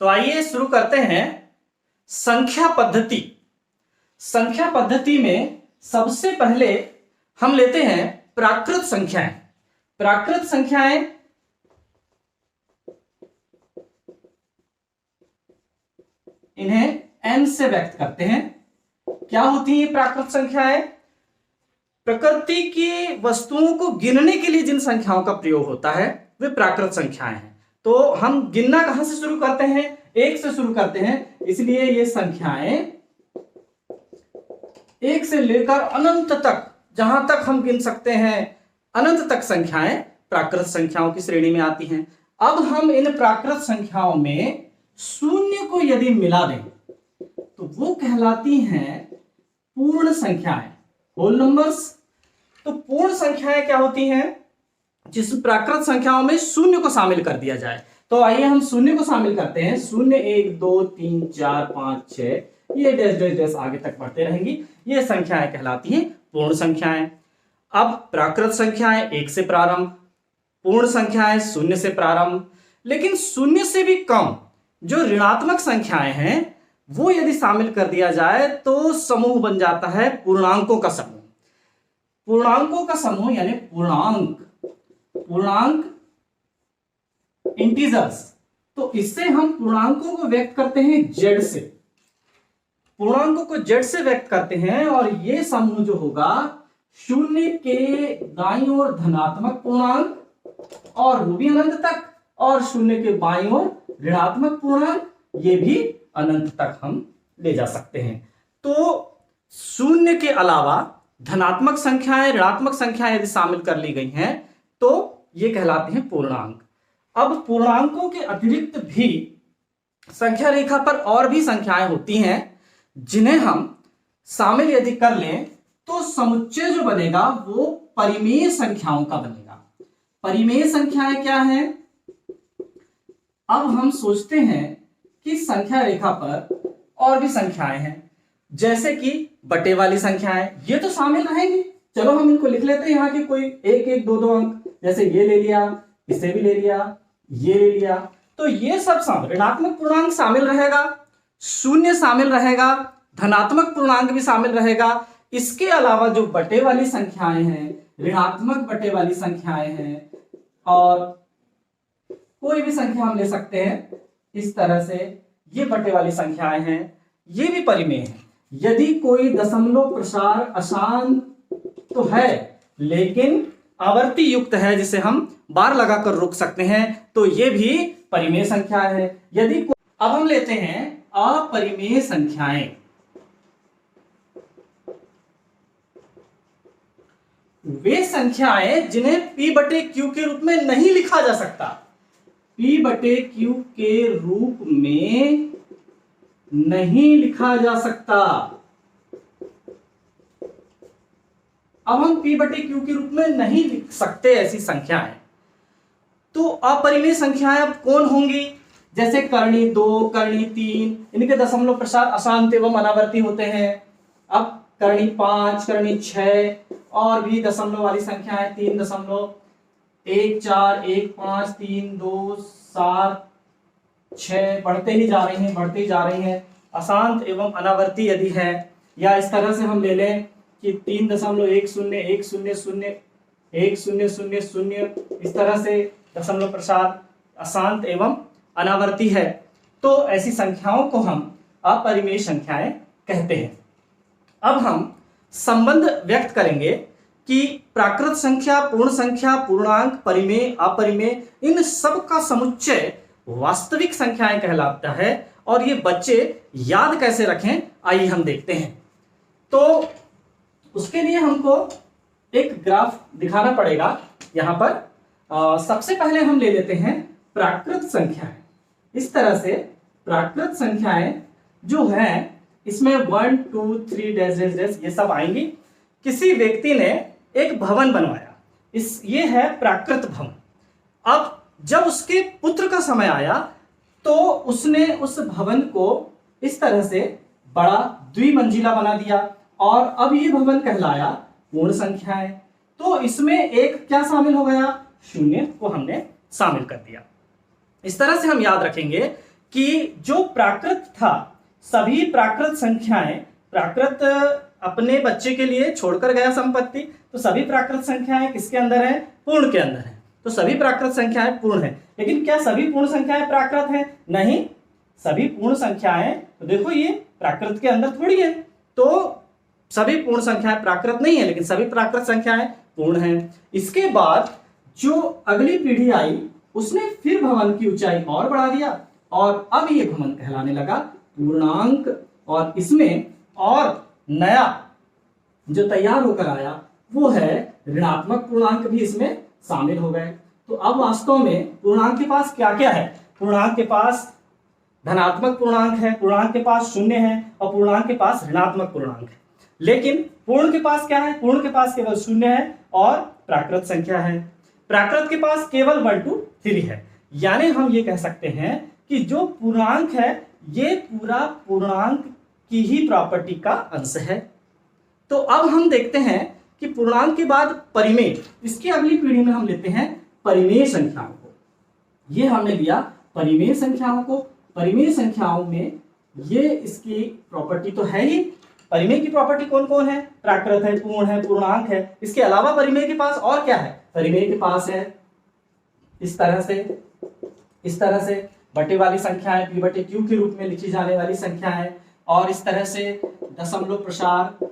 तो आइए शुरू करते हैं संख्या पद्धति। संख्या पद्धति में सबसे पहले हम लेते हैं प्राकृत संख्याएं। प्राकृत संख्याएं इन्हें n से व्यक्त करते हैं। क्या होती है प्राकृत संख्याएं? प्रकृति की वस्तुओं को गिनने के लिए जिन संख्याओं का प्रयोग होता है वे प्राकृत संख्याएं हैं। तो हम गिनना कहां से शुरू करते हैं? एक से शुरू करते हैं, इसलिए ये संख्याएं एक से लेकर अनंत तक, जहां तक हम गिन सकते हैं अनंत तक संख्याएं प्राकृत संख्याओं की श्रेणी में आती हैं। अब हम इन प्राकृत संख्याओं में शून्य को यदि मिला दें तो वो कहलाती हैं पूर्ण संख्याएं, होल नंबर्स। तो पूर्ण संख्याएं क्या होती हैं? जिस प्राकृत संख्याओं में शून्य को शामिल कर दिया जाए। तो आइए हम शून्य को शामिल करते हैं। शून्य, 1, 2, 3, 4, 5, 6, ये डैश डैश डैश आगे तक बढ़ते रहेंगी। ये संख्याएं कहलाती हैं पूर्ण संख्याएं। अब प्राकृत संख्याएं 1 से प्रारंभ, पूर्ण संख्याएं शून्य से प्रारंभ। लेकिन शून्य से भी कम जो ऋणात्मक संख्याएं हैं वो यदि शामिल कर दिया जाए तो समूह बन जाता है पूर्णांकों का समूह। पूर्णांकों का समूह यानी पूर्णांक इंटीजर्स। तो इससे हम पूर्णांकों को व्यक्त करते हैं z से। पूर्णांकों को z से व्यक्त करते हैं और ये समूह जो होगा शून्य के दाईं ओर धनात्मक पूर्णांक और वो भी अनंत तक, और शून्य के बाईं ओर ऋणात्मक पूर्णांक, ये भी अनंत तक हम ले जा सकते हैं। तो शून्य के अलावा धनात्मक संख्याएं, ऋणात्मक संख्याएं यदि शामिल कर ली गई हैं तो ये कहलाते हैं पूर्णांक। अब पूर्णांकों के अतिरिक्त भी संख्या रेखा पर और भी संख्याएं होती हैं जिन्हें हम शामिल यदि कर लें तो समुच्चय जो बनेगा वो परिमेय संख्याओं का बनेगा। परिमेय संख्याएं क्या है? अब हम सोचते हैं कि संख्या रेखा पर और भी संख्याएं हैं, जैसे कि बटे वाली संख्याएं, ये तो शामिल रहेंगी। चलो हम इनको लिख लेते हैं यहाँ के कोई 1, 1, 2, 2 अंक, जैसे ये ले लिया, इसे भी ले लिया, ये ले लिया। तो ये सब शामिल, ऋणात्मक पूर्णांक शामिल रहेगा, शून्य शामिल रहेगा, धनात्मक पूर्णांक भी शामिल रहेगा। इसके अलावा जो बटे वाली संख्याएं हैं, ऋणात्मक बटे वाली संख्याएं हैं, और कोई भी संख्या हम ले सकते हैं इस तरह से, ये बटे वाली संख्याएं हैं, ये भी परिमेय है। यदि कोई दशमलव प्रसार अशांत तो है लेकिन आवर्ती युक्त है, जिसे हम बार लगाकर रोक सकते हैं, तो ये भी परिमेय संख्या है। यदि अब हम लेते हैं अपरिमेय संख्याएं। वे संख्याएं जिन्हें p बटे q के रूप में नहीं लिखा जा सकता। p बटे q के रूप में नहीं लिखा जा सकता। अब हम p बटे q के रूप में नहीं लिख सकते ऐसी संख्याएं। तो अपरिमेय संख्याएं अब कौन होंगी? जैसे करणी 2, करणी 3, इनके दशमलव प्रसार अशांत एवं अनावर्ती होते हैं। अब करणी 5, करणी 6 और भी दशमलव वाली संख्याएं 3.1, 4, 1, 5, 3, 2, 7, 6 बढ़ते ही जा रही हैं, बढ़ते ही जा रही हैं। अशांत एवं अनावर्ती यदि है, या इस तरह से हम ले लें कि 3.10, 1, 0, 0, 1, 0, 0, 0, इस तरह से दशमलव प्रसार अशांत एवं अनावर्ती है, तो ऐसी संख्याओं को हम अपरिमेय संख्याएं कहते हैं। अब हम संबंध व्यक्त करेंगे कि प्राकृत संख्या, पूर्ण संख्या, पूर्णांक, परिमेय, अपरिमेय, इन सब का समुच्चय वास्तविक संख्याएं कहलाता है। और ये बच्चे याद कैसे रखें, आइए हम देखते हैं। तो उसके लिए हमको एक ग्राफ दिखाना पड़ेगा यहाँ पर। सबसे पहले हम ले लेते हैं प्राकृत संख्याएं। इस तरह से प्राकृत संख्याएं जो हैं इसमें 1, 2, 3 डैश डैश डैश ये सब आएंगी। किसी व्यक्ति ने एक भवन बनवाया, ये है प्राकृत भवन। अब जब उसके पुत्र का समय आया तो उसने उस भवन को इस तरह से बड़ा द्विमंजिला बना दिया, और अब ये भवन कहलाया पूर्ण संख्याएं। तो इसमें एक क्या शामिल हो गया? शून्य को हमने शामिल कर दिया। इस तरह से हम याद रखेंगे कि जो प्राकृत था, सभी प्राकृत संख्याएं, प्राकृत अपने बच्चे के लिए छोड़कर गया संपत्ति, तो सभी प्राकृत संख्याएं किसके अंदर है? पूर्ण के अंदर है। तो सभी प्राकृत संख्याएं पूर्ण है। लेकिन क्या सभी पूर्ण संख्याएं प्राकृत हैं? नहीं, सभी पूर्ण संख्याएं, तो देखो ये प्राकृत के अंदर थोड़ी है, तो सभी पूर्ण संख्याएं प्राकृत नहीं है, लेकिन सभी प्राकृत संख्याएं पूर्ण हैं। इसके बाद जो अगली पीढ़ी आई उसने फिर भवन की ऊंचाई और बढ़ा दिया और अब ये भवन कहलाने लगा पूर्णांक, और इसमें और नया जो तैयार होकर आया वो है ऋणात्मक पूर्णांक भी इसमें शामिल हो गए। तो अब वास्तव में पूर्णांक के पास क्या क्या है? पूर्णांक के पास धनात्मक पूर्णांक है, पूर्णांक के पास शून्य है और पूर्णांक के पास ऋणात्मक पूर्णांक है। लेकिन पूर्ण के पास क्या है? पूर्ण के पास केवल शून्य है और प्राकृत संख्या है। प्राकृत के पास केवल 1 2 3 है। यानी हम ये कह सकते हैं कि जो पूर्णांक है ये पूरा पूर्णांक की ही प्रॉपर्टी का अंश है। तो अब हम देखते हैं कि पूर्णांक के बाद परिमेय, इसकी अगली पीढ़ी में हम लेते हैं परिमेय संख्याओं को। ये हमने लिया परिमेय संख्याओं को। परिमेय संख्याओं में ये इसकी प्रॉपर्टी तो है ही। परिमेय की प्रॉपर्टी कौन कौन है? प्राकृत है, पूर्ण है, पूर्णांक है। इसके अलावा परिमेय के पास और क्या है? परिमेय के पास है इस तरह से बटे वाली संख्याएं p बटे q के रूप में लिखी जाने वाली संख्याएं, और इस तरह से दशमलव प्रसार,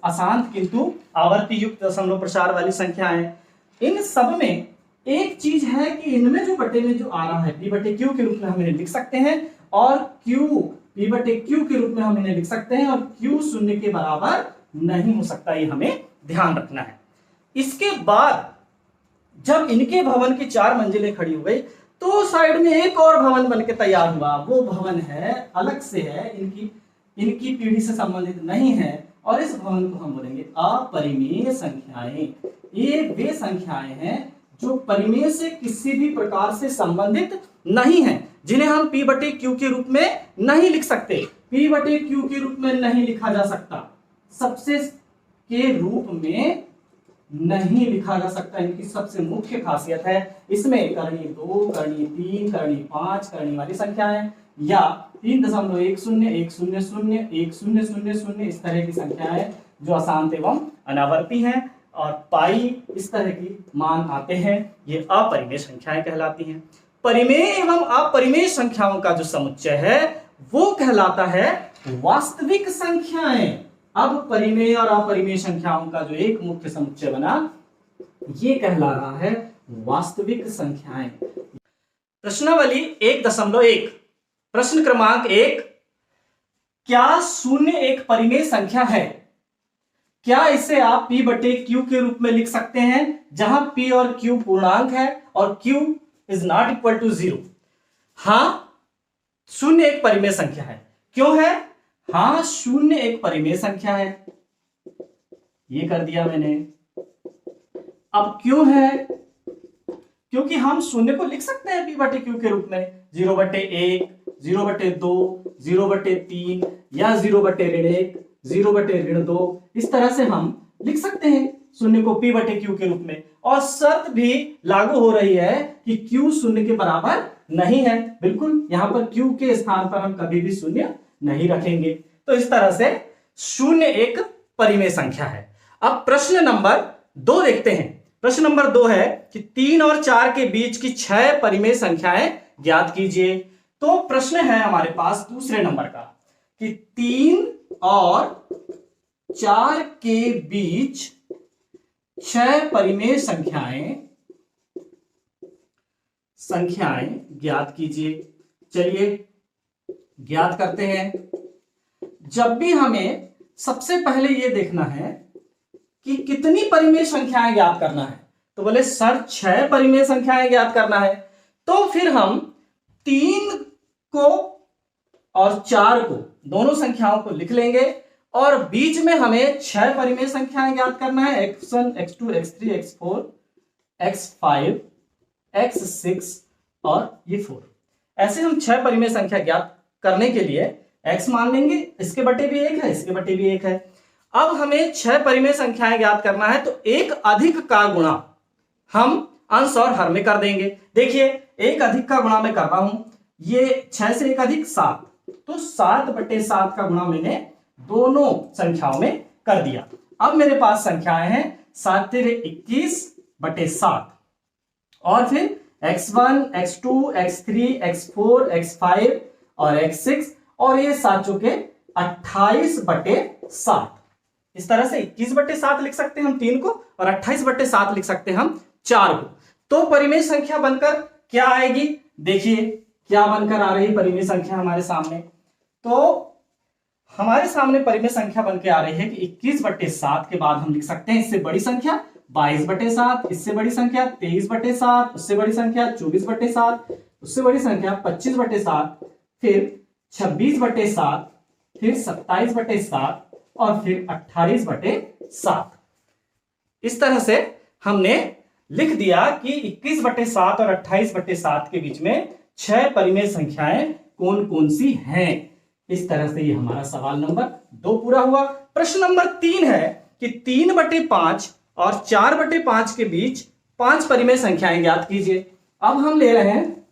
अशांत किंतु आवर्ती युक्त दशमलव प्रसार वाली संख्याएं। इन सब में एक चीज है कि इनमें जो बटे में जो आ रहा है p बटे q के रूप में हम इन्हें लिख सकते हैं, और q p बटे q के रूप में हम इन्हें लिख सकते हैं, और q शून्य के बराबर नहीं हो सकता, ये हमें ध्यान रखना है। इसके बाद जब इनके भवन की 4 मंजिलें खड़ी हो गई तो साइड में एक और भवन बनके तैयार हुआ। वो भवन है अलग से है, इनकी पीढ़ी से संबंधित नहीं है, और इस भवन को हम बोलेंगे अपरिमेय संख्याएं। ये वे संख्याएं हैं जो परिमेय से किसी भी प्रकार से संबंधित नहीं है, जिन्हें हम p बटे q के रूप में नहीं लिख सकते। p बटे q के रूप में नहीं लिखा जा सकता, सबसे के रूप में नहीं लिखा जा सकता। इनकी सबसे मुख्य खासियत है इसमें करणी 2, करणी 3, करणी 5, करणी वाली संख्याएं, या 3.10, 100, 100, इस तरह की संख्याएं जो अशांत एवं अनावर्ती हैं, और पाई इस तरह की मान आते हैं, ये अपरिमेय संख्याएं कहलाती हैं। परिमेय एवं अपरिमेय संख्याओं का जो समुच्चय है वो कहलाता है वास्तविक संख्याएं। अब परिमेय और अपरिमेय संख्याओं का जो एक मुख्य समुच्चय बना ये कहला रहा है वास्तविक संख्याएं। प्रश्नावली 1.1, प्रश्न क्रमांक 1, क्या शून्य एक परिमेय संख्या है? क्या इसे आप p बटे q के रूप में लिख सकते हैं, जहां p और q पूर्णांक है और q is not equal to 0? हाँ, शून्य एक परिमेय संख्या है। क्यों है? हाँ, शून्य एक परिमेय संख्या है, ये कर दिया मैंने। अब क्यों है? क्योंकि हम शून्य को लिख सकते हैं p बटे q के रूप में 0/1, 0/2, 0/3 या 0/1, 0/2, इस तरह से हम लिख सकते हैं शून्य को p बटे q के रूप में। और शर्त भी लागू हो रही है कि q शून्य के बराबर नहीं है। बिल्कुल, यहां पर q के स्थान पर हम कभी भी शून्य नहीं रखेंगे। तो इस तरह से शून्य एक परिमेय संख्या है। अब प्रश्न नंबर 2 देखते हैं। प्रश्न नंबर 2 है कि 3 और 4 के बीच की 6 परिमेय संख्याएं ज्ञात कीजिए। तो प्रश्न है हमारे पास दूसरे नंबर का कि 3 और 4 के बीच 6 परिमेय संख्याएं ज्ञात कीजिए। चलिए ज्ञात करते हैं। जब भी हमें सबसे पहले यह देखना है कि कितनी परिमेय संख्याएं ज्ञात करना है, तो बोले सर 6 परिमेय संख्याएं ज्ञात करना है, तो फिर हम 3 को और 4 को, दोनों संख्याओं को लिख लेंगे, और बीच में हमें 6 परिमेय संख्याएं ज्ञात करना है, x1, x2, x3, x4, x5, x6 और ये 4। ऐसे हम 6 परिमेय संख्या ज्ञात करने के लिए x मान लेंगे, इसके बटे भी 1 है, इसके बटे भी 1 है। अब हमें 6 परिमेय संख्याएं ज्ञात करना है, तो एक अधिक का गुणा हम अंश और हर में कर देंगे। देखिए, एक अधिक का गुणा मैं कर रहा हूं, ये 6 से 1 अधिक 7, तो 7/7 का गुणा मैंने दोनों संख्याओं में कर दिया। अब मेरे पास संख्याएं हैं 7 × 21/7 और फिर x1, x2, x3, x4, x5 और x6 और ये 7 चौके 28/7। इस तरह से 21/7 लिख सकते हैं हम 3 को और 28/7 लिख सकते हैं हम 4 को। तो परिमेय संख्या बनकर क्या आएगी, देखिए क्या बनकर आ रही परिमेय संख्या हमारे सामने। तो हमारे सामने परिमेय संख्या बनकर आ रही है कि 21/7 के बाद हम लिख सकते हैं इससे बड़ी संख्या 22/7, इससे बड़ी संख्या 23/7, उससे बड़ी संख्या 24/7, उससे बड़ी संख्या 25/7, फिर 26/7, फिर 27/7 और फिर 28/7। इस तरह से हमने लिख दिया कि 21/7 और 28/7 के बीच में 6 परिमेय संख्याएं कौन कौन सी हैं। इस तरह से ये हमारा सवाल नंबर 2 पूरा हुआ। प्रश्न नंबर 3 है कि 3/5 और 4/5 के बीच 5 परिमेय संख्याएं ज्ञात कीजिए। अब हम ले रहे हैं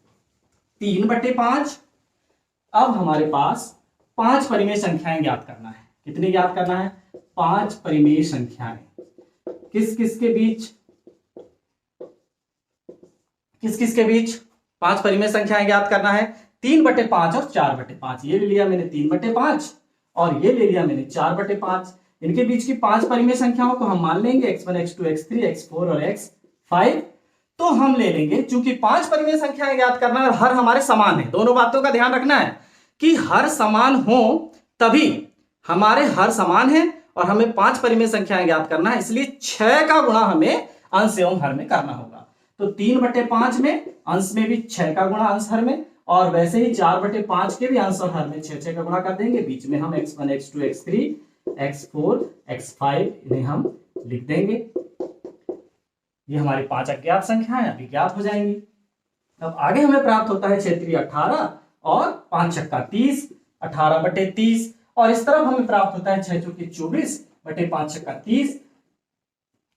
3/5। अब हमारे पास 5 परिमेय संख्याएं ज्ञात करना है। कितनी ज्ञात करना है? 5 परिमेय संख्याएं। किस किस के बीच? किस किस के बीच 5 परिमेय संख्याएं ज्ञात करना है? 3/5 और 4/5। ये ले लिया मैंने 3/5 और ये ले लिया मैंने 4/5। इनके बीच की 5 परिमेय संख्याओं को हम मान लेंगे x1, x2, x3, x4 और x5। तो हम ले लेंगे, चूंकि 5 परिमेय संख्याएं ज्ञात करना है और हर हमारे समान है, दोनों बातों का ध्यान रखना है कि हर समान हो तभी हमारे हर समान है और हमें 5 परिमेय संख्याएं ज्ञात करना है, इसलिए 6 का गुणा हमें अंश एवं हर में करना होगा। तो 3/5 में अंश में भी 6 का गुणा अंश हर में, और वैसे ही 4/5 के भी अंश और हर में 6 का गुणा कर देंगे। बीच में हम x1, x2, x3, x4, x5 इन्हें हम लिख देंगे। ये हमारी 5 अज्ञात संख्याएं अभी ज्ञात हो जाएंगी। अब आगे हमें प्राप्त होता है क्षेत्रीय 18 और 5 छक्का 30, 18/30 और इस तरफ हमें प्राप्त होता है 6 चौके 24/5 छक्का 30।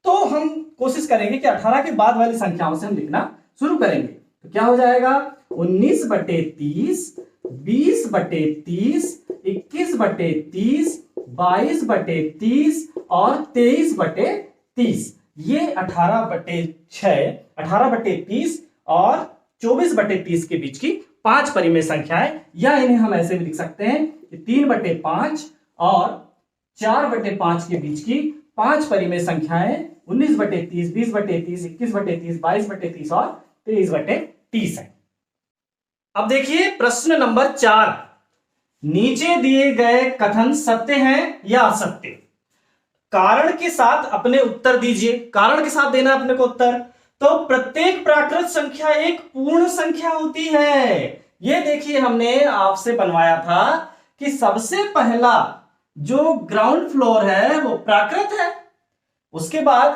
तो हम कोशिश करेंगे कि 18 के बाद वाली संख्याओं से हम लिखना शुरू करेंगे। तो क्या हो जाएगा? 19/30, 20/30, 21/30, 22/30 और 23/30। ये 18/6, 18/30 और 24/30 के बीच की 5 परिमेय संख्याएं, या इन्हें हम ऐसे भी लिख सकते हैं कि 3/5 और 4/5 के बीच की 5 परिमेय संख्याएं 19/30, 20/30, 21/30, 22/30 और 23/30 है। अब देखिए प्रश्न नंबर 4, नीचे दिए गए कथन सत्य हैं या असत्य? कारण के साथ अपने उत्तर दीजिए। कारण के साथ देना अपने को उत्तर। तो प्रत्येक प्राकृत संख्या एक पूर्ण संख्या होती है। ये देखिए हमने आपसे बनवाया था कि सबसे पहला जो ग्राउंड फ्लोर है वो प्राकृत है, उसके बाद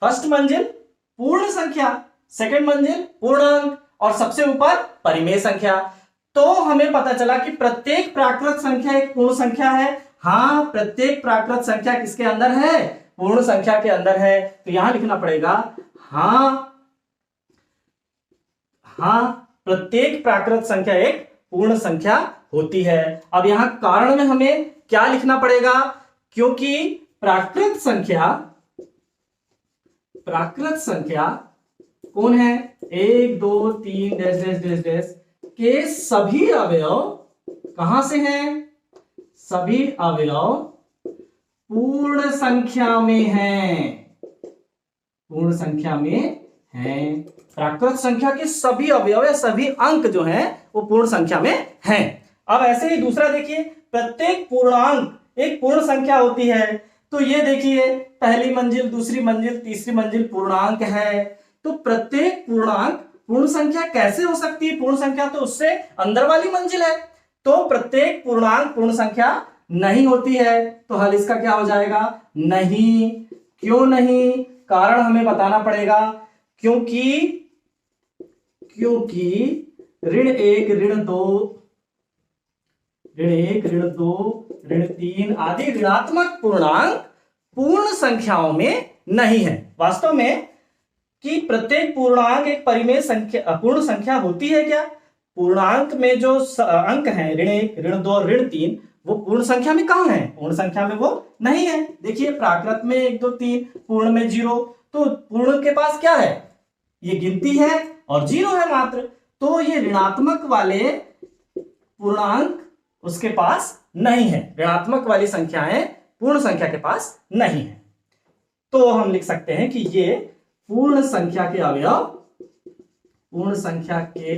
फर्स्ट मंजिल पूर्ण संख्या, सेकंड मंजिल पूर्णांक और सबसे ऊपर परिमेय संख्या। तो हमें पता चला कि प्रत्येक प्राकृत संख्या एक पूर्ण संख्या है। हाँ, प्रत्येक प्राकृत संख्या किसके अंदर है? पूर्ण संख्या के अंदर है। तो यहां लिखना पड़ेगा हाँ, प्रत्येक प्राकृत संख्या एक पूर्ण संख्या होती है। अब यहां कारण में हमें क्या लिखना पड़ेगा? क्योंकि प्राकृत संख्या कौन है? 1, 2, 3 डैश डैश डैश डैश के सभी अवयव कहां से हैं? सभी अवयव पूर्ण संख्या में हैं। पूर्ण संख्या में हैं। प्राकृत संख्या के सभी अवयव या सभी अंक जो हैं वो पूर्ण संख्या में हैं। अब ऐसे ही दूसरा देखिए, प्रत्येक पूर्णांक एक पूर्ण संख्या होती है। तो ये देखिए पहली मंजिल, दूसरी मंजिल, तीसरी मंजिल पूर्णांक है। तो प्रत्येक पूर्णांक पूर्ण संख्या कैसे हो सकती है? पूर्ण संख्या तो उससे अंदर वाली मंजिल है। तो प्रत्येक पूर्णांक पूर्ण संख्या नहीं होती है। तो हल इसका क्या हो जाएगा? नहीं। क्यों नहीं? कारण हमें बताना पड़ेगा। क्योंकि ऋण 1, ऋण 2, ऋण 3 आदि ऋणात्मक पूर्णांक पूर्ण संख्याओं में नहीं है। वास्तव में कि प्रत्येक पूर्णांक एक परिमेय संख्या पूर्ण संख्या होती है क्या? पूर्णांक में जो अंक हैं, ऋण 1, ऋण 2 और ऋण 3, वो पूर्ण संख्या में कहाँ है? पूर्ण संख्या में वो नहीं है। देखिए प्राकृत में 1 2 3, पूर्ण में 0, तो पूर्ण के पास क्या है? ये गिनती है और 0 है मात्र, तो ये ऋणात्मक वाले पूर्णांक उसके पास नहीं है, ऋणात्मक वाली संख्याएं पूर्ण संख्या के पास नहीं है। तो हम लिख सकते हैं कि ये पूर्ण संख्या के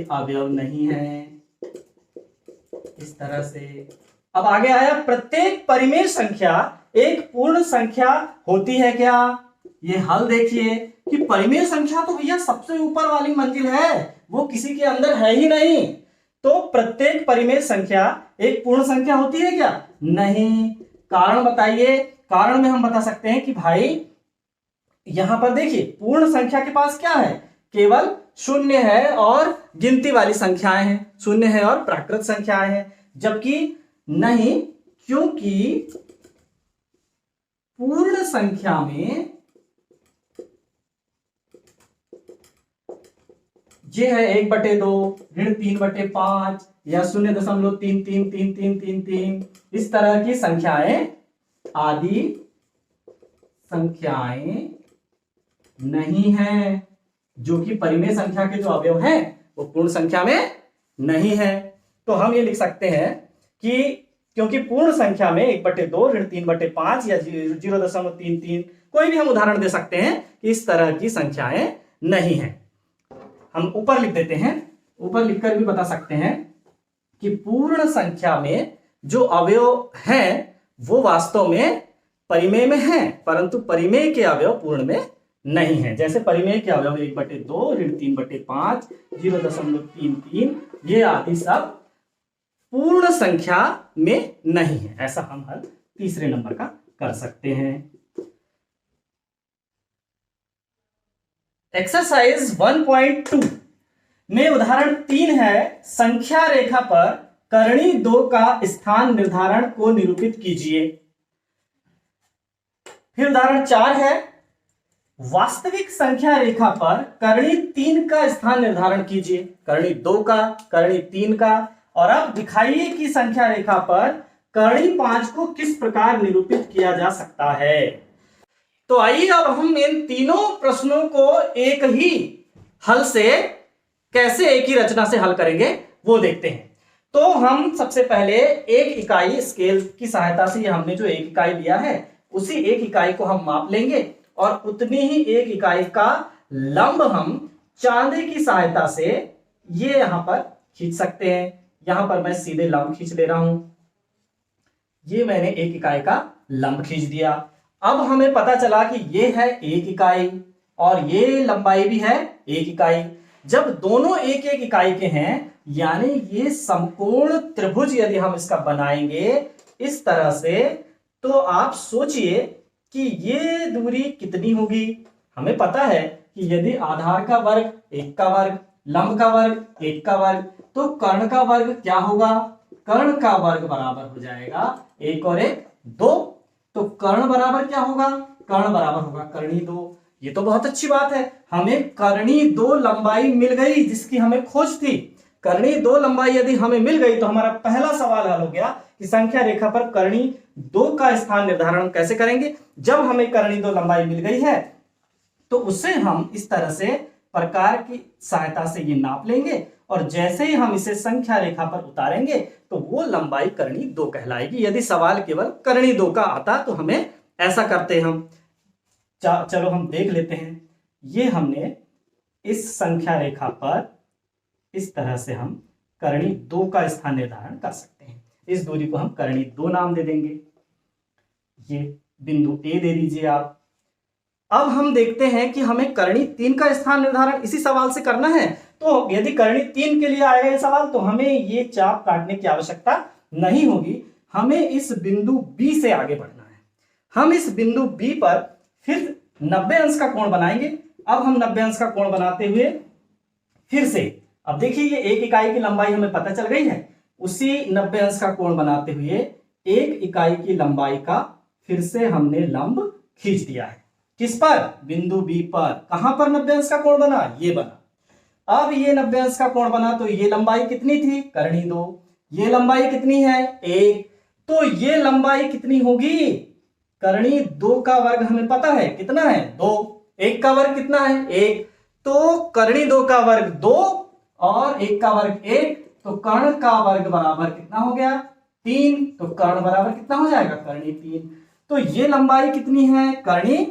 अवयव नहीं है, इस तरह से। अब आगे आया, प्रत्येक परिमेय संख्या एक पूर्ण संख्या होती है क्या? ये हल देखिए कि परिमेय संख्या तो भैया सबसे ऊपर वाली मंजिल है, वो किसी के अंदर है ही नहीं। तो प्रत्येक परिमेय संख्या एक पूर्ण संख्या होती है क्या? नहीं। कारण बताइए। कारण में हम बता सकते हैं कि भाई यहां पर देखिए पूर्ण संख्या के पास क्या है? केवल शून्य है और गिनती वाली संख्याएं हैं, शून्य है और प्राकृत संख्याएं हैं, जबकि नहीं, क्योंकि पूर्ण संख्या में ये है 1/2, ऋण 3/5 या 0.333333, इस तरह की संख्याएं आदि संख्याएं नहीं है, जो कि परिमेय संख्या के जो अवयव हैं वो पूर्ण संख्या में नहीं है। तो हम ये लिख सकते हैं कि क्योंकि पूर्ण संख्या में 1/2, ऋण 3/5 या 0.33, कोई भी हम उदाहरण दे सकते हैं कि इस तरह की संख्याएं नहीं है। हम ऊपर लिख देते हैं, ऊपर लिखकर भी बता सकते हैं कि पूर्ण संख्या में जो अवयव हैं वो वास्तव में परिमेय में हैं, परंतु परिमेय के अवयव पूर्ण में नहीं है। जैसे परिमेय के अवयव 1/2, ऋण 3/5, 0.33, ये आदि सब पूर्ण संख्या में नहीं है। ऐसा हम हल तीसरे नंबर का कर सकते हैं। एक्सरसाइज 1.2 में उदाहरण 3 है, संख्या रेखा पर करणी 2 का स्थान निर्धारण को निरूपित कीजिए। फिर उदाहरण 4 है, वास्तविक संख्या रेखा पर करणी 3 का स्थान निर्धारण कीजिए, करणी 2 का, करणी 3 का, और अब दिखाइए कि संख्या रेखा पर करणी 5 को किस प्रकार निरूपित किया जा सकता है। तो आइए अब हम इन तीनों प्रश्नों को एक ही हल से कैसे, एक ही रचना से हल करेंगे वो देखते हैं। तो हम सबसे पहले एक इकाई स्केल की सहायता से, हमने जो एक इकाई लिया है उसी एक इकाई को हम माप लेंगे और उतनी ही एक इकाई का लंब हम चांदे की सहायता से ये यहां पर खींच सकते हैं। यहां पर मैं सीधे लंब खींच ले रहा हूं, ये मैंने एक इकाई का लंब खींच दिया। अब हमें पता चला कि ये है एक इकाई और ये लंबाई भी है एक इकाई। जब दोनों एक एक इकाई के हैं, यानी ये समकोण त्रिभुज यदि हम इसका बनाएंगे इस तरह से, तो आप सोचिए कि ये दूरी कितनी होगी। हमें पता है कि यदि आधार का वर्ग 1 का वर्ग, लंब का वर्ग 1 का वर्ग, तो कर्ण का वर्ग क्या होगा? कर्ण का वर्ग बराबर हो जाएगा 1 और 1 2। तो कर्ण बराबर क्या होगा? कर्ण बराबर होगा करणी 2। ये तो बहुत अच्छी बात है, हमें करणी 2 लंबाई मिल गई जिसकी हमें खोज थी। करणी 2 लंबाई यदि हमें मिल गई तो हमारा पहला सवाल हल हो गया कि संख्या रेखा पर करणी 2 का स्थान निर्धारण कैसे करेंगे। जब हमें करणी 2 लंबाई मिल गई है तो उसे हम इस तरह से प्रकार की सहायता से ये नाप लेंगे और जैसे ही हम इसे संख्या रेखा पर उतारेंगे तो वो लंबाई करणी 2 कहलाएगी। यदि सवाल केवल करणी 2 का आता तो हमें ऐसा करते हम। चलो हम देख लेते हैं। ये हमने इस संख्या रेखा पर इस तरह से हम करणी 2 का स्थान निर्धारण कर सकते हैं। इस दूरी को हम करणी 2 नाम दे देंगे। ये बिंदु ए दे दीजिए आप। अब हम देखते हैं कि हमें करणी 3 का स्थान निर्धारण इसी सवाल से करना है। तो यदि करणी 3 के लिए आएगा ये सवाल तो हमें ये चाप काटने की आवश्यकता नहीं होगी, हमें इस बिंदु बी से आगे बढ़ना है। हम इस बिंदु बी पर फिर 90 अंश का कोण बनाएंगे। अब हम 90 अंश का कोण बनाते हुए फिर से, अब देखिए ये एक इकाई की लंबाई हमें पता चल गई है, उसी 90 अंश का कोण बनाते हुए एक इकाई की लंबाई का फिर से हमने लंब खींच दिया है। किस पर? बिंदु बी पर। कहां पर 90 अंश का कोण बना? ये बना। अब ये 90 अंश का कोण बना, तो ये लंबाई कितनी थी, करनी 2, ये लंबाई कितनी है 1, तो ये लंबाई कितनी होगी, करनी 2 का वर्ग हमें पता है कितना है 2, 1 का वर्ग कितना है 1, तो करनी 2 का वर्ग 2 और 1 का वर्ग 1, तो कर्ण का वर्ग बराबर कितना हो गया 3, तो कर्ण बराबर कितना हो जाएगा करनी 3, तो ये लंबाई कितनी है करनी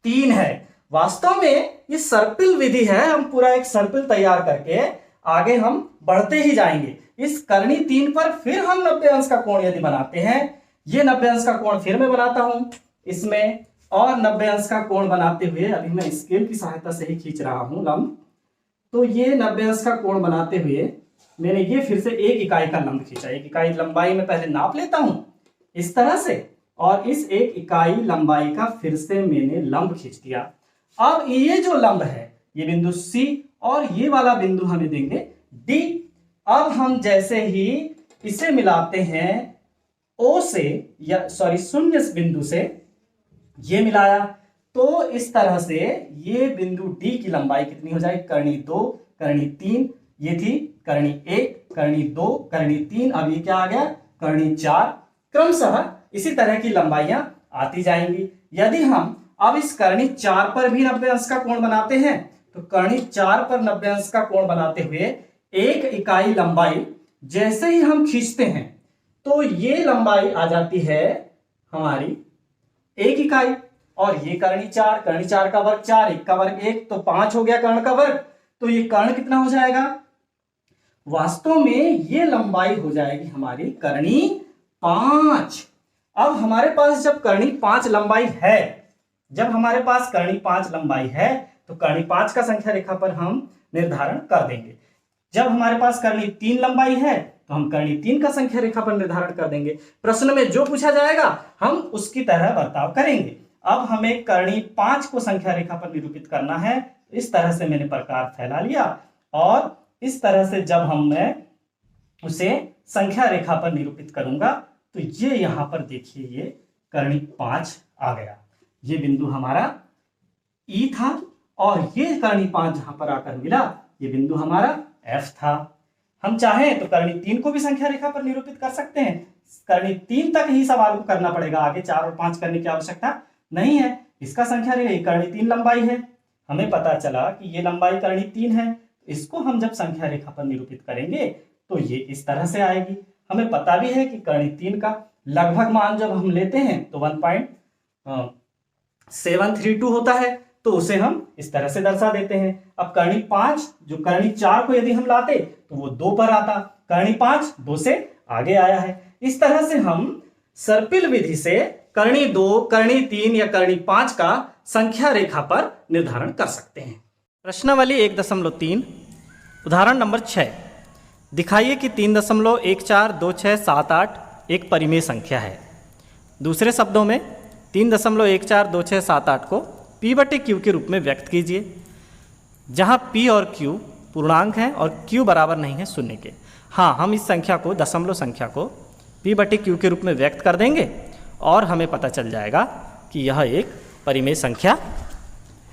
3 है। वास्तव में ये सर्पिल विधि है, हम पूरा एक सर्पिल तैयार करके आगे हम बढ़ते ही जाएंगे। इस करनी 3 पर फिर हम 90 अंश का कोण यदि बनाते हैं, ये 90 अंश का कोण फिर मैं बनाता हूं इसमें, और 90 अंश का कोण बनाते हुए अभी मैं स्केल की सहायता से ही खींच रहा हूं लंब, तो ये 90 अंश का कोण बनाते हुए मैंने ये फिर से 1 इकाई का लंब खींचा। 1 इकाई लंबाई में पहले नाप लेता हूं इस तरह से, और इस 1 इकाई लंबाई का फिर से मैंने लंब खींच दिया। अब ये जो लंब है ये बिंदु C और ये वाला बिंदु हमें देंगे D। अब हम जैसे ही इसे मिलाते हैं O से, या सॉरी शून्य बिंदु से ये मिलाया, तो इस तरह से ये बिंदु D की लंबाई कितनी हो जाएगी करनी 2 करनी 3, ये थी करनी 1 करनी 2 करनी 3, अब ये क्या आ गया करनी 4, क्रमशः इसी तरह की लंबाइयां आती जाएंगी। यदि हम अब इस करनी 4 पर भी 90 अंश का कोण बनाते हैं, तो करनी 4 पर 90 अंश का कोण बनाते हुए 1 इकाई लंबाई जैसे ही हम खींचते हैं, तो ये लंबाई आ जाती है हमारी 1 इकाई, और ये करनी 4 का वर्ग 4, 1 का वर्ग 1, तो 5 हो गया कर्ण का वर्ग, तो ये कर्ण कितना हो जाएगा, वास्तव में ये लंबाई हो जाएगी हमारी करनी 5। अब हमारे पास जब करनी 5 लंबाई है, जब हमारे पास करनी 5 लंबाई है, तो करनी 5 का संख्या रेखा पर हम निर्धारण कर देंगे। जब हमारे पास करनी 3 लंबाई है, तो हम करनी 3 का संख्या रेखा पर निर्धारण कर देंगे। प्रश्न में जो पूछा जाएगा हम उसकी तरह बर्ताव करेंगे। अब हमें करनी 5 को संख्या रेखा पर निरूपित करना है। इस तरह से मैंने प्रकार फैला लिया, और इस तरह से जब मैं उसे संख्या रेखा पर निरूपित करूंगा, तो ये यहां पर देखिए ये करनी 5 आ गया। ये बिंदु हमारा E था, और ये करनी 5 जहां पर आकर मिला, ये बिंदु हमारा F था। हम चाहें तो करनी 3 को भी संख्या रेखा पर निरूपित कर सकते हैं। करनी 3 तक ही सवाल को करना पड़ेगा, आगे 4 और 5 करने की आवश्यकता नहीं है। इसका संख्या रेखा करनी 3 लंबाई है, हमें पता चला कि ये लंबाई करनी 3 है। इसको हम जब संख्या रेखा पर निरूपित करेंगे तो ये इस तरह से आएगी। हमें पता भी है कि करनी 3 का लगभग मान जब हम लेते हैं तो 1.732 होता है, तो उसे हम इस तरह से दर्शा देते हैं। अब करनी 5 जो करनी 4 को यदि हम लाते तो वो 2 पर आता, करनी 5 2 से आगे आया है। इस तरह से हम सर्पिल विधि से करनी 2 करनी 3 या करनी 5 का संख्या रेखा पर निर्धारण कर सकते हैं। प्रश्नावली 1.3 उदाहरण नंबर 6, दिखाइए कि 3.142678 एक परिमेय संख्या है। दूसरे शब्दों में 3.142678 को P/Q के रूप में व्यक्त कीजिए, जहां P और Q पूर्णांक हैं और Q बराबर नहीं है 0 के। हाँ, हम इस संख्या को दशमलव संख्या को P/Q के रूप में व्यक्त कर देंगे और हमें पता चल जाएगा कि यह एक परिमेय संख्या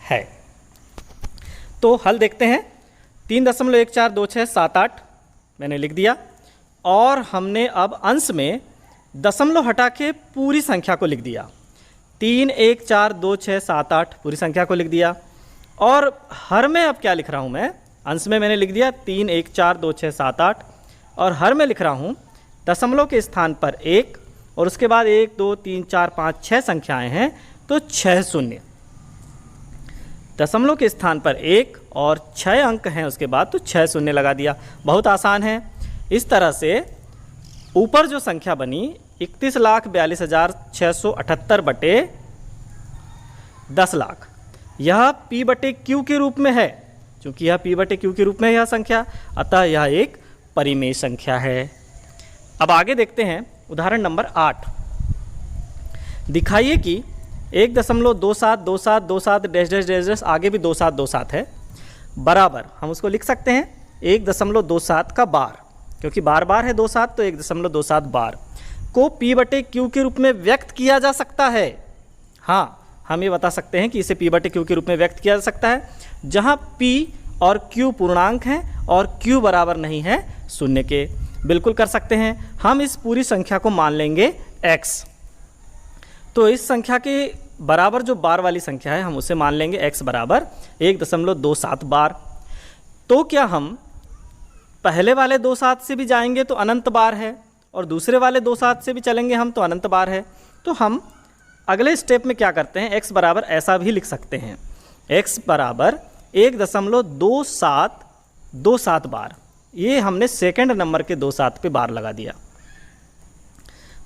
है। तो हल देखते हैं। 3.142678 मैंने लिख दिया, और हमने अब अंश में दशमलव हटा के पूरी संख्या को लिख दिया। 3142678 पूरी संख्या को लिख दिया, और हर में अब क्या लिख रहा हूँ मैं, अंश में मैंने लिख दिया 3142678, और हर में लिख रहा हूँ दशमलव के स्थान पर 1, और उसके बाद 1 2 3 4 5 6 संख्याएं हैं, तो 6 शून्य। दशमलव के स्थान पर 1 और 6 अंक हैं उसके बाद, तो 6 शून्य लगा दिया। बहुत आसान है। इस तरह से ऊपर जो संख्या बनी 31,42,678 बटे 10 लाख, यह P/Q के रूप में है। क्योंकि यह P/Q के रूप में यह संख्या, अतः यह एक परिमेय संख्या है। अब आगे देखते हैं उदाहरण नंबर 8। दिखाइए कि 1.272727 डैश डैश डैश डैश आगे भी 2727 है, बराबर हम उसको लिख सकते हैं 1.27 का बार, क्योंकि बार बार है 27, तो 1.27 बार को P/Q के रूप में व्यक्त किया जा सकता है। हाँ, हम ये बता सकते हैं कि इसे P/Q के रूप में व्यक्त किया जा सकता है, जहाँ P और q पूर्णांक है और q बराबर नहीं है शून्य के। बिल्कुल कर सकते हैं। हम इस पूरी संख्या को मान लेंगे x। तो इस संख्या के बराबर जो बार वाली संख्या है हम उसे मान लेंगे x बराबर 1.27 बार। तो क्या हम पहले वाले 27 से भी जाएंगे तो अनंत बार है, और दूसरे वाले 27 से भी चलेंगे हम तो अनंत बार है। तो हम अगले स्टेप में क्या करते हैं, x बराबर ऐसा भी लिख सकते हैं, x बराबर 1.2727 बार। ये हमने सेकंड नंबर के 27 पे बार लगा दिया।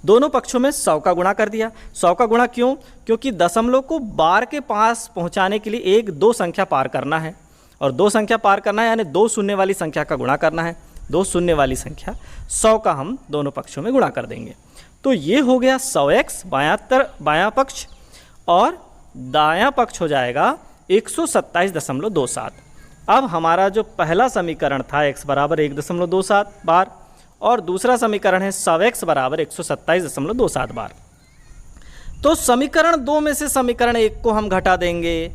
दोनों पक्षों में 100 का गुणा कर दिया। 100 का गुणा क्यों? क्योंकि दशमलव को बार के पास पहुंचाने के लिए एक दो संख्या पार करना है, और दो संख्या पार करना है यानी दो शून्य वाली संख्या का गुणा करना है। दो शून्य वाली संख्या 100 का हम दोनों पक्षों में गुणा कर देंगे। तो ये हो गया 100x बायां पक्ष, और दायां पक्ष हो जाएगा 127.27। अब हमारा जो पहला समीकरण था x बराबर 1.27 बार, और दूसरा समीकरण है 100x बराबर 127.27 बार। तो समीकरण 2 में से समीकरण 1 को हम घटा देंगे,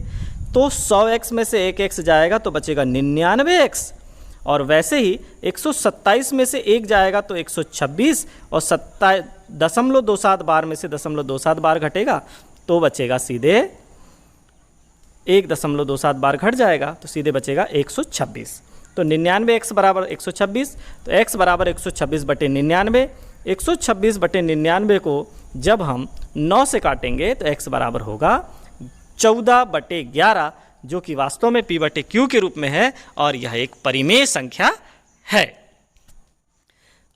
तो 100x में से 1x जाएगा तो बचेगा 99x, और वैसे ही 127 में से 1 जाएगा तो 126, और 27.27 बार में से 0.27 बार घटेगा तो बचेगा सीधे 1.27 बार घट जाएगा तो सीधे बचेगा 126। तो 99x बराबर 126, तो x बराबर 126/99। 126/99 को जब हम 9 से काटेंगे तो x बराबर होगा 14/11, जो कि वास्तव में p/q के रूप में है, और यह एक परिमेय संख्या है।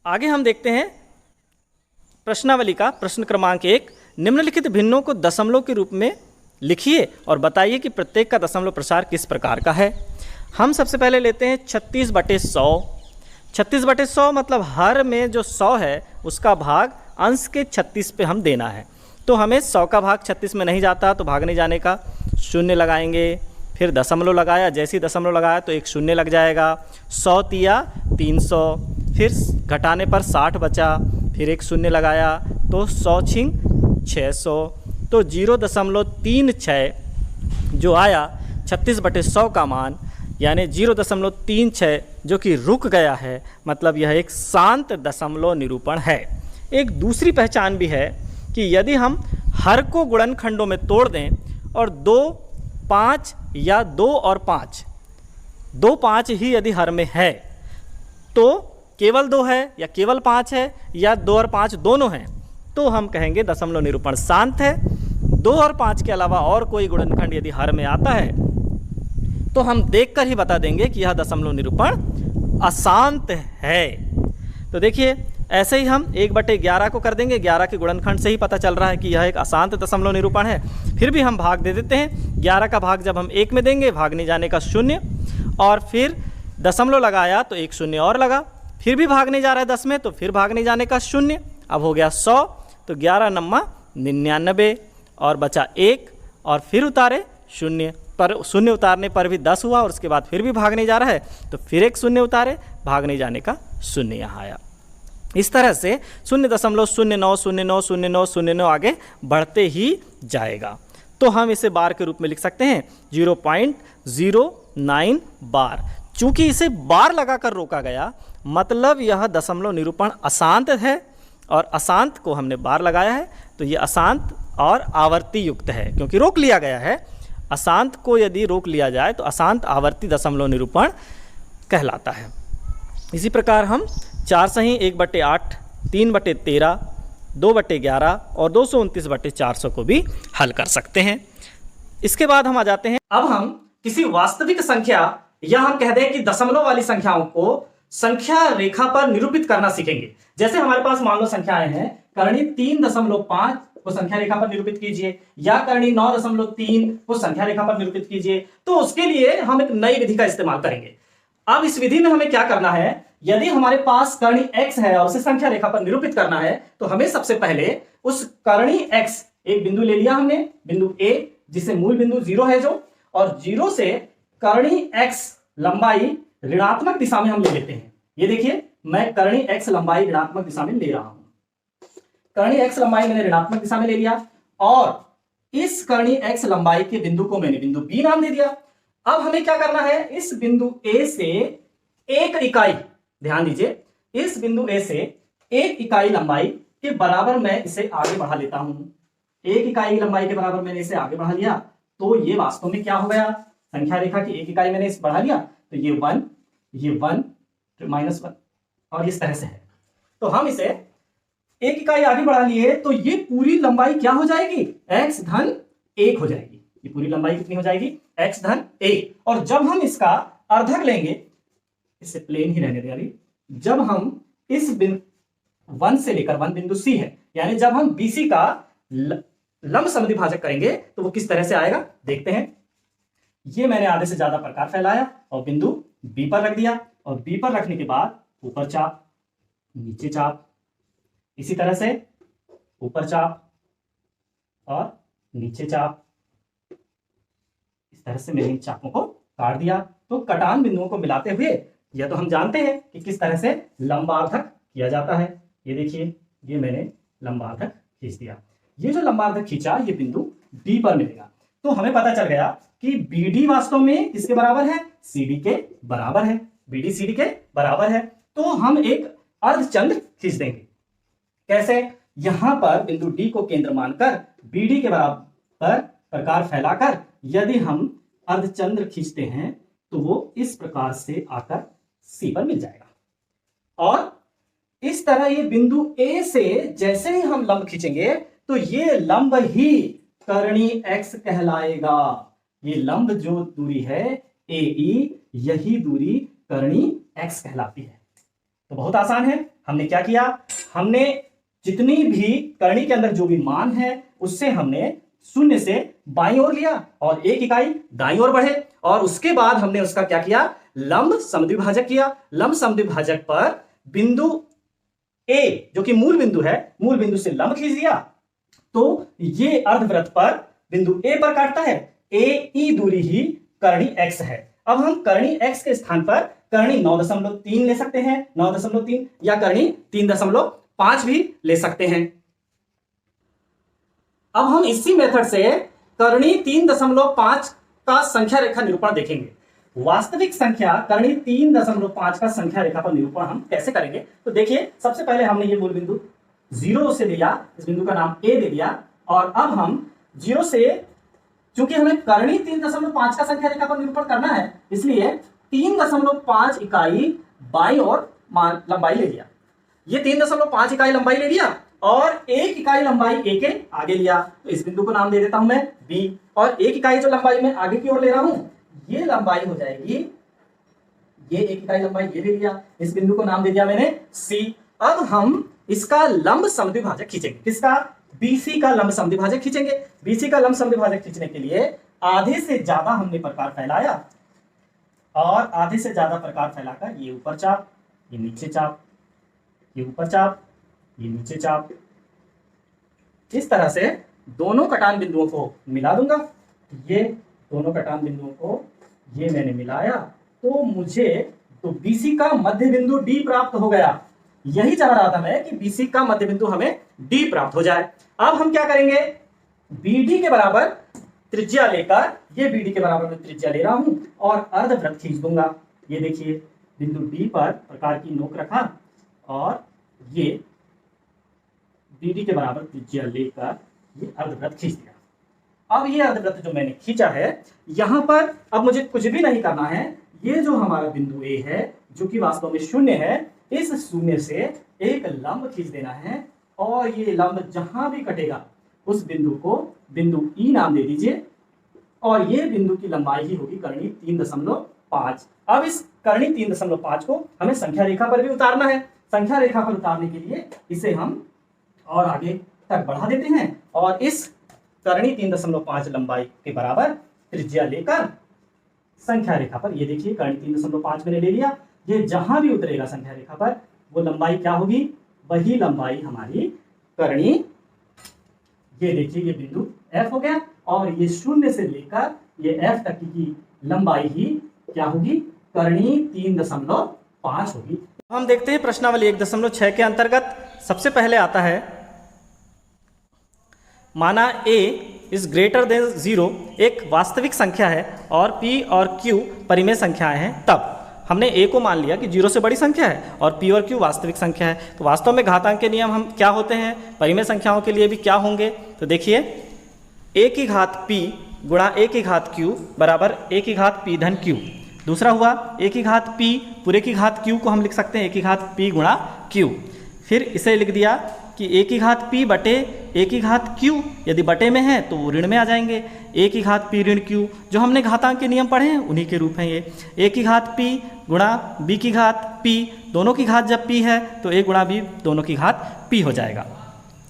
आगे हम देखते हैं प्रश्नावली का प्रश्न क्रमांक 1। निम्नलिखित भिन्नों को दशमलव के रूप में लिखिए और बताइए कि प्रत्येक का दशमलव प्रसार किस प्रकार का है। हम सबसे पहले लेते हैं 36/100। 36/100 मतलब हर में जो 100 है उसका भाग अंश के 36 पे हम देना है। तो हमें 100 का भाग 36 में नहीं जाता, तो भाग नहीं जाने का शून्य लगाएंगे, फिर दशमलव लगाया, जैसे ही दशमलव लगाया तो एक शून्य लग जाएगा। 100 तिया 300, फिर घटाने पर 60 बचा, फिर एक शून्य लगाया तो 100 छिंग 600, तो 0.36 जो आया 36/100 का मान, यानी 0.36 जो कि रुक गया है, मतलब यह एक शांत दशमलव निरूपण है। एक दूसरी पहचान भी है कि यदि हम हर को गुणनखंडों में तोड़ दें और 2, 5 या 2 और 5, 2, 5 ही यदि हर में है, तो केवल 2 है या केवल 5 है या 2 और 5 दोनों हैं, तो हम कहेंगे दशमलव निरूपण शांत है। 2 और 5 के अलावा और कोई गुणनखंड यदि हर में आता है तो हम देखकर ही बता देंगे कि यह दशमलव निरूपण अशांत है। तो देखिए ऐसे ही हम 1/11 को कर देंगे। 11 के गुणनखंड से ही पता चल रहा है कि यह एक अशांत दशमलव निरूपण है। फिर भी हम भाग दे देते हैं। 11 का भाग जब हम 1 में देंगे, भाग नहीं जाने का शून्य, और फिर दशमलव लगाया तो एक शून्य और लगा, फिर भी भाग नहीं जा रहा है 10 में, तो फिर भाग नहीं जाने का शून्य। अब हो गया 100, तो 11 नम्मा 99, और बचा 1, और फिर उतारे शून्य, पर शून्य उतारने पर भी 10 हुआ, और उसके बाद फिर भी भाग नहीं जा रहा है तो फिर एक शून्य उतारे, भाग नहीं जाने का शून्य यहाँ आया। इस तरह से 0.09090909 आगे बढ़ते ही जाएगा। तो हम इसे बार के रूप में लिख सकते हैं 0.09 बार। चूंकि इसे बार लगाकर रोका गया, मतलब यह दशमलव निरूपण अशांत है, और अशांत को हमने बार लगाया है तो ये अशांत और आवर्ती युक्त है, क्योंकि रोक लिया गया है। अशांत को यदि रोक लिया जाए तो अशांत आवर्ती दशमलव निरूपण कहलाता है। इसी प्रकार हम 4 सही 1/8, 3/13, 2/11 और 229/400 को भी हल कर सकते हैं। इसके बाद हम आ जाते हैं, अब हम किसी वास्तविक संख्या या हम कह दें कि दशमलव वाली संख्याओं को संख्या रेखा पर निरूपित करना सीखेंगे। जैसे हमारे पास मान लो संख्याएं हैं, करणी 3.5 को संख्या रेखा पर निरूपित कीजिए, या करणी 9.3 को संख्या रेखा पर निरूपित कीजिए। तो उसके लिए हम एक नई विधि का इस्तेमाल करेंगे। अब इस विधि में हमें क्या करना है, यदि हमारे पास करणी x है और उसे संख्या रेखा पर निरूपित करना है, तो हमें सबसे पहले उस करणी x, एक बिंदु ले लिया हमने, बिंदु A, जिसे मूल बिंदु 0 है जो, और 0 से करणी x लंबाई ऋणात्मक दिशा में हम ले लेते हैं। ये देखिए, मैं करणी x लंबाई ऋणात्मक दिशा में ले रहा हूं। करणी x लंबाई मैंने ऋणात्मक दिशा में ले लिया, और इस करणी x लंबाई के बिंदु को मैंने बिंदु B नाम दे दिया। अब हमें क्या करना है, इस बिंदु ए से एक इकाई, ध्यान दीजिए, इस बिंदु ए से एक इकाई लंबाई के बराबर मैं इसे आगे बढ़ा लेता हूं। एक इकाई लंबाई के बराबर मैंने इसे आगे बढ़ा लिया, तो ये वास्तव में क्या हो गया, संख्या रेखा की एक इकाई मैंने इसे बढ़ा लिया, तो ये 1 -1 और इस तरह से है। तो हम इसे एक इकाई आगे बढ़ा लिए, तो ये पूरी लंबाई क्या हो जाएगी, x धन 1 हो जाएगी। ये पूरी लंबाई कितनी हो जाएगी, x धन 1। और जब हम इसका अर्धक लेंगे, इसे प्लेन ही रहने दें, जब हम इस बिंदु 1 से लेकर 1 बिंदु C है, यानी जब हम BC का लंब समद्विभाजक करेंगे तो वो किस तरह से आएगा देखते हैं। ये मैंने आधे से ज्यादा प्रकार फैलाया और बिंदु B पर रख दिया, और B पर रखने के बाद ऊपर चाप, नीचे चाप, इसी तरह से ऊपर चाप और नीचे चाप, इस तरह से मैंने इन चापों को काट दिया। तो कटान बिंदुओं को मिलाते हुए यह तो हम जानते हैं कि किस तरह से लंबार्धक किया जाता है। ये देखिए, ये मैंने लंबार्धक खींच दिया। ये जो लंबार्धक खींचा ये बिंदु D पर मिलेगा। तो हमें पता चल गया कि BD वास्तव में किसके बराबर है, CD के बराबर है। BD CD के बराबर है। तो हम एक अर्धचंद्र खींच देंगे। कैसे, यहां पर बिंदु D को केंद्र मानकर BD के बराबर प्रकार फैलाकर यदि हम अर्धचंद्र खींचते हैं तो वो इस प्रकार से आकर C पर मिल जाएगा। और इस तरह ये बिंदु A से जैसे ही हम लंब खींचेंगे तो ये लंब ही कर्णी X कहलाएगा। ये लंब जो दूरी है AE, यही दूरी कर्णी X कहलाती है। तो बहुत आसान है। हमने क्या किया, हमने जितनी भी कर्णी के अंदर जो भी मान है उससे हमने शून्य से बाईं ओर लिया और एक इकाई दाईं ओर बढ़े, और उसके बाद हमने उसका क्या किया, लंब समद्विभाजक किया। लंब समद्विभाजक पर बिंदु A जो कि मूल बिंदु है, मूल बिंदु से लंब खींच दिया, तो ये अर्धवृत्त पर बिंदु A पर काटता है। AE दूरी ही कर्णी X है। अब हम कर्णी X के स्थान पर कर्णी 9.3 ले सकते हैं, 9.3, या कर्णी 3.5 भी ले सकते हैं। अब हम इसी मेथड से कर्णी 3.5 का संख्या रेखा निरूपण देखेंगे। वास्तविक संख्या कर्णी 3.5 का संख्या रेखा पर निरूपण हम कैसे करेंगे। तो देखिए, सबसे पहले हमने ये मूल बिंदु 0 से लिया, इस बिंदु का नाम A दे दिया, और अब हम 0 से, चूंकि हमें कर्णी 3.5 का संख्या रेखा पर निरूपण करना है, इसलिए 3.5 इकाई बाईं ओर लंबाई ले लिया। ये 3.5 इकाई लंबाई ले लिया और एक इकाई लंबाई A के आगे लिया, तो इस बिंदु को नाम दे देता हूं मैं B, और एक इकाई जो लंबाई मैं आगे की ओर ले रहा हूं ये लंबाई हो जाएगी, ये एक इकाई लंबाई ये ले लिया, इस बिंदु को नाम दे दिया मैंने C। अब हम इसका लंब समद्विभाजक खींचेंगे। किसका, BC का लंब समद्विभाजक खींचेंगे। BC का लंब समद्विभाजक खींचने के लिए आधे से ज्यादा हमने प्रकार फैलाया, और आधे से ज्यादा प्रकार फैलाकर ये ऊपर चाप, ये नीचे चाप, ये ऊपर चाप, ये नीचे चाप, इस तरह से दोनों कटान बिंदुओं को मिला दूंगा। ये दोनों कटान बिंदुओं को ये मैंने मिलाया, तो मुझे तो BC का मध्य बिंदु D प्राप्त हो गया। यही चाह रहा था मैं कि BC का मध्य बिंदु हमें D प्राप्त हो जाए। अब हम क्या करेंगे, BD के बराबर त्रिज्या लेकर, ये BD के बराबर मैं त्रिज्या ले रहा हूं और अर्धवृत्त खींच दूंगा। ये देखिए, बिंदु D पर प्रकार की नोक रखा और ये BD के बराबर त्रिज्या लेकर ये अर्धवृत्त खींच दिया। अब ये अर्धवृत्त जो मैंने खींचा है, यहां पर अब मुझे कुछ भी नहीं करना है। ये जो हमारा बिंदु A है जो कि वास्तव में शून्य है, इस शून्य से एक लंब खींच देना है, और ये लंब जहां भी कटेगा उस बिंदु को बिंदु E नाम दे दीजिए, और ये बिंदु की लंबाई ही होगी कर्णी 3.5। अब इस कर्णी 3.5 को हमें संख्या रेखा पर भी उतारना है। संख्या रेखा पर उतारने के लिए इसे हम और आगे तक बढ़ा देते हैं, और इस कर्णी 3.5 लंबाई के बराबर त्रिज्या लेकर संख्या रेखा पर, ये देखिए कर्णी 3.5 मैंने ले लिया, ये जहां भी उतरेगा संख्या रेखा पर वो लंबाई क्या होगी, वही लंबाई हमारी कर्णी, ये देखिए ये बिंदु F हो गया, और ये शून्य से लेकर ये F तक की लंबाई ही क्या होगी, कर्णी 3.5 होगी। हम देखते हैं प्रश्नावली 1.6 के अंतर्गत सबसे पहले आता है, माना A इज ग्रेटर देन 0 एक वास्तविक संख्या है और p और q परिमेय संख्याएं हैं, तब हमने a को मान लिया कि 0 से बड़ी संख्या है और p और q वास्तविक संख्या है। तो वास्तव में घातांक के नियम हम क्या होते हैं, परिमेय संख्याओं के लिए भी क्या होंगे, तो देखिए a की घात p गुणा a की घात q बराबर a की घात p धन q। दूसरा हुआ a की घात p पूरे की घात q को हम लिख सकते हैं a की घात p गुणा q। फिर इसे लिख दिया कि a की घात p बटे a की घात q, यदि बटे में है तो वो ऋण में आ जाएंगे, a की घात p ऋण q, जो हमने घातांक के नियम पढ़े हैं उन्हीं के रूप हैं ये। a की घात p गुणा b की घात p, दोनों की घात जब p है तो a गुणा b दोनों की घात p हो जाएगा।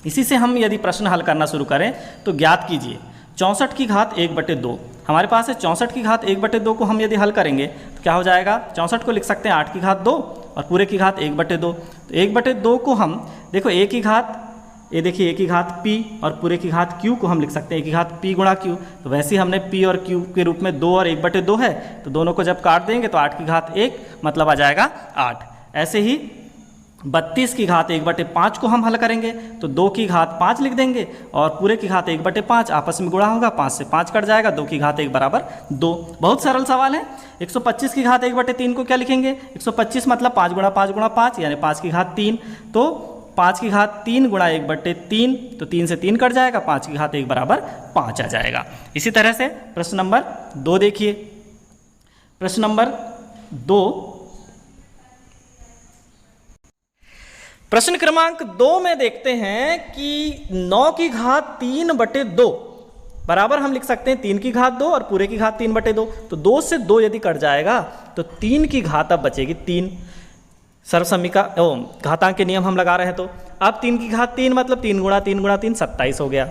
इसी से हम यदि प्रश्न हल करना शुरू करें तो ज्ञात कीजिए 64 की घात 1/2, हमारे पास है 64 की घात 1/2 को हम यदि हल करेंगे तो क्या हो जाएगा, 64 को लिख सकते हैं 8 की घात 2 और पूरे की घात 1/2। तो 1/2 को हम देखो a की घात, ये देखिए a की घात p और पूरे की घात q को हम लिख सकते हैं a की घात p गुणा q। तो वैसे ही हमने p और q के रूप में 2 और 1/2 है, तो दोनों को जब काट देंगे तो 8 की घात 1 मतलब आ जाएगा 8। ऐसे ही 32 की घात 1/5 को हम हल करेंगे तो 2 की घात 5 लिख देंगे और पूरे की घात 1/5 आपस में गुणा होगा, 5 से 5 कट जाएगा, 2 की घात 1 बराबर 2। बहुत सरल सवाल है। 125 की घात 1/3 को क्या लिखेंगे, 125 मतलब 5 गुणा 5 गुणा 5 यानी 5 की घात 3, तो 5 की घात 3 गुणा 1/3 तो 3 से 3 कट जाएगा, 5 की घात 1 बराबर 5 आ जाएगा। इसी तरह से प्रश्न नंबर 2 देखिए। प्रश्न नंबर 2, प्रश्न क्रमांक 2 में देखते हैं कि 9 की घात 3/2 बराबर हम लिख सकते हैं 3 की घात 2 और पूरे की घात 3/2। तो 2 से 2 यदि कट जाएगा तो 3 की घात अब बचेगी 3। सर्वसम्मिका घातांक के नियम हम लगा रहे हैं, तो अब 3 की घात 3 मतलब 3 गुणा 3 गुणा 3 27 हो गया।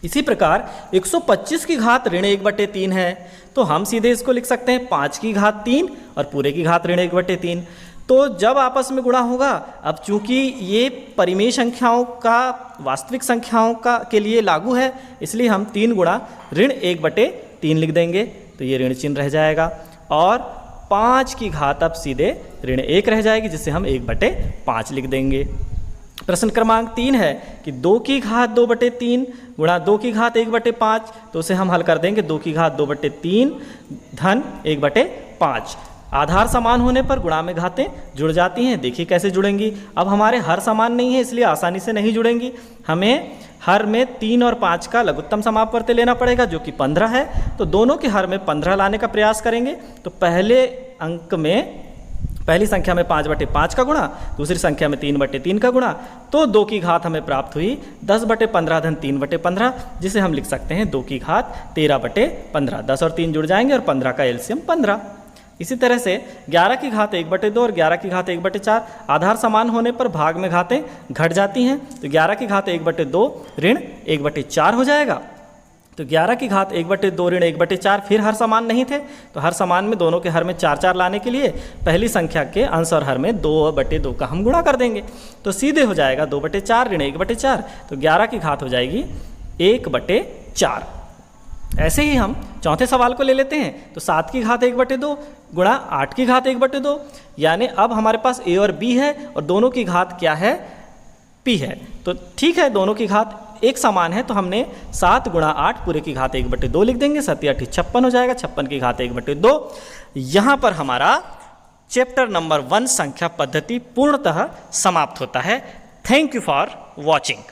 इसी प्रकार 125 की घात ऋण 1/3 है, तो हम सीधे इसको लिख सकते हैं 5 की घात 3 और पूरे की घात ऋण 1/3। तो जब आपस में गुणा होगा, अब चूंकि ये परिमेय संख्याओं का वास्तविक संख्याओं का के लिए लागू है, इसलिए हम 3 गुणा ऋण 1/3 लिख देंगे, तो ये ऋण चिन्ह रह जाएगा और 5 की घात अब सीधे ऋण 1 रह जाएगी, जिसे हम 1/5 लिख देंगे। प्रश्न क्रमांक 3 है कि 2 की घात 2/3 गुणा 2 की घात 1/5, तो उसे हम हल कर देंगे 2 की घात 2/3 धन 1/5। आधार समान होने पर गुणा में घातें जुड़ जाती हैं, देखिए कैसे जुड़ेंगी। अब हमारे हर समान नहीं है इसलिए आसानी से नहीं जुड़ेंगी, हमें हर में 3 और 5 का लघुत्तम समापवर्ती लेना पड़ेगा जो कि 15 है। तो दोनों के हर में 15 लाने का प्रयास करेंगे, तो पहले अंक में पहली संख्या में 5/5 का गुणा, दूसरी संख्या में 3/3 का गुणा, तो 2 की घात हमें प्राप्त हुई 10/15 धन 3/15, जिसे हम लिख सकते हैं 2 की घात 13/15। 10 और 3 जुड़ जाएंगे और 15 का एलसीएम 15। इसी तरह से 11 की घात 1/2 और 11 की घात 1/4 आधार समान होने पर भाग में घातें घट जाती हैं, तो 11 की घात 1/2 ऋण 1/4 हो जाएगा। तो 11 की घात 1/2 ऋण 1/4 फिर हर समान नहीं थे, तो हर समान में दोनों के हर में 4 लाने के लिए पहली संख्या के अंश और हर में 2/2 का हम गुणा कर देंगे, तो सीधे हो जाएगा 2/4 ऋण 1/4, तो 11 की घात हो जाएगी 1/4। ऐसे ही हम चौथे सवाल को ले लेते हैं, तो 7 की घात 1/2 गुणा 8 की घात 1/2, यानी अब हमारे पास a और b है और दोनों की घात क्या है, p है। तो ठीक है, दोनों की घात एक समान है, तो हमने 7 गुणा 8 पूरे की घात 1/2 लिख देंगे, 7 8 56 हो जाएगा, 56 की घात 1/2। यहाँ पर हमारा चैप्टर नंबर 1 संख्या पद्धति पूर्णतः समाप्त होता है। Thank you for watching.